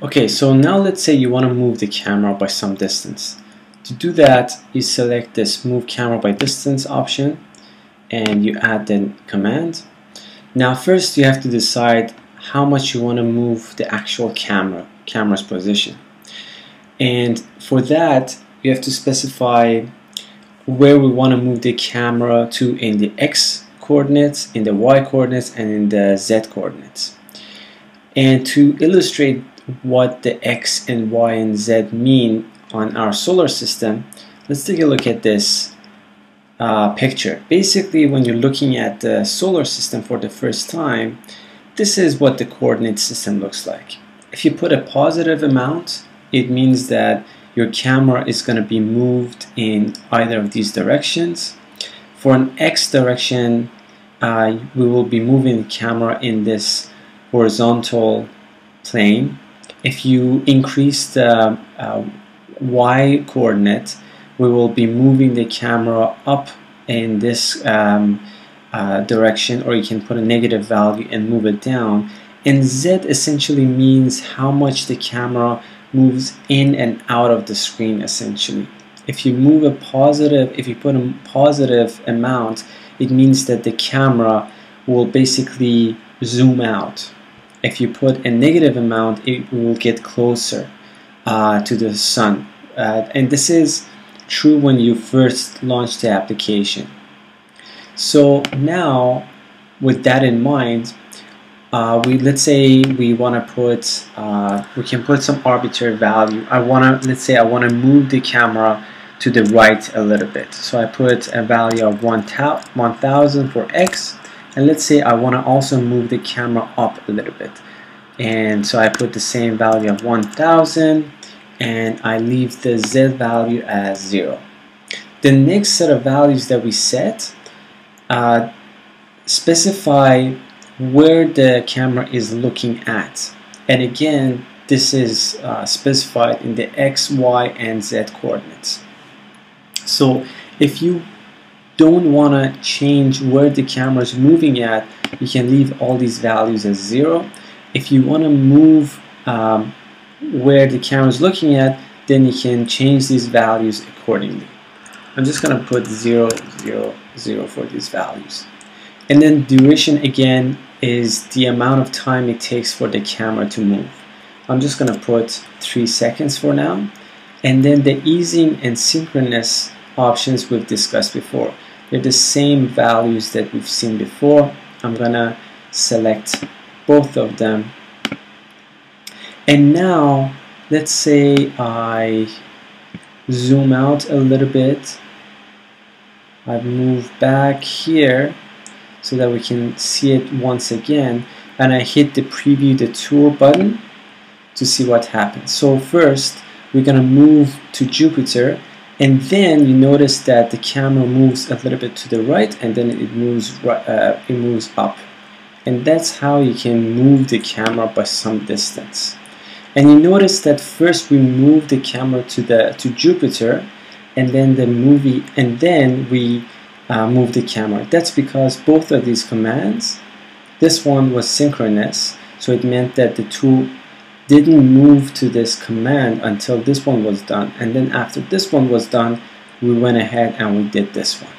Okay, so now let's say you want to move the camera by some distance. To do that, you select this move camera by distance option and you add the command. Now first you have to decide how much you want to move the actual camera's position. And for that you have to specify where we want to move the camera to in the X coordinates, in the Y coordinates, and in the Z coordinates. And to illustrate what the X and Y and Z mean on our solar system, let's take a look at this picture. Basically, when you're looking at the solar system for the first time, this is what the coordinate system looks like. If you put a positive amount, it means that your camera is going to be moved in either of these directions. For an X direction, we will be moving the camera in this horizontal plane. If you increase the Y coordinate, we will be moving the camera up in this direction, or you can put a negative value and move it down. And Z essentially means how much the camera moves in and out of the screen essentially. If you move a positive, if you put a positive amount, it means that the camera will basically zoom out. If you put a negative amount, it will get closer to the sun. And this is true when you first launch the application. So now, with that in mind, let's say we want to put, we can put some arbitrary value. Let's say I want to move the camera to the right a little bit. So I put a value of 1000 for X, and let's say I want to also move the camera up a little bit. And so I put the same value of 1000, and I leave the Z value as 0. The next set of values that we set specify where the camera is looking at, and again this is specified in the X, Y, and Z coordinates. So if you don't want to change where the camera is moving at, you can leave all these values as 0. If you want to move where the camera is looking at, then you can change these values accordingly. I'm just going to put 0, 0, 0 for these values. And then duration again is the amount of time it takes for the camera to move. I'm just going to put 3 seconds for now. And then the easing and synchronous options we've discussed before. They're the same values that we've seen before. I'm going to select both of them. And now let's say I zoom out a little bit. I've moved back here so that we can see it once again, and I hit the preview the tool button to see what happens. So first we're going to move to Jupiter, and then you notice that the camera moves a little bit to the right, and then it moves up. And that's how you can move the camera by some distance. And you notice that first we move the camera to Jupiter, and then we move the camera. That's because both of these commands, this one was synchronous, so it meant that the tool didn't move to this command until this one was done, and then after this one was done, we went ahead and we did this one.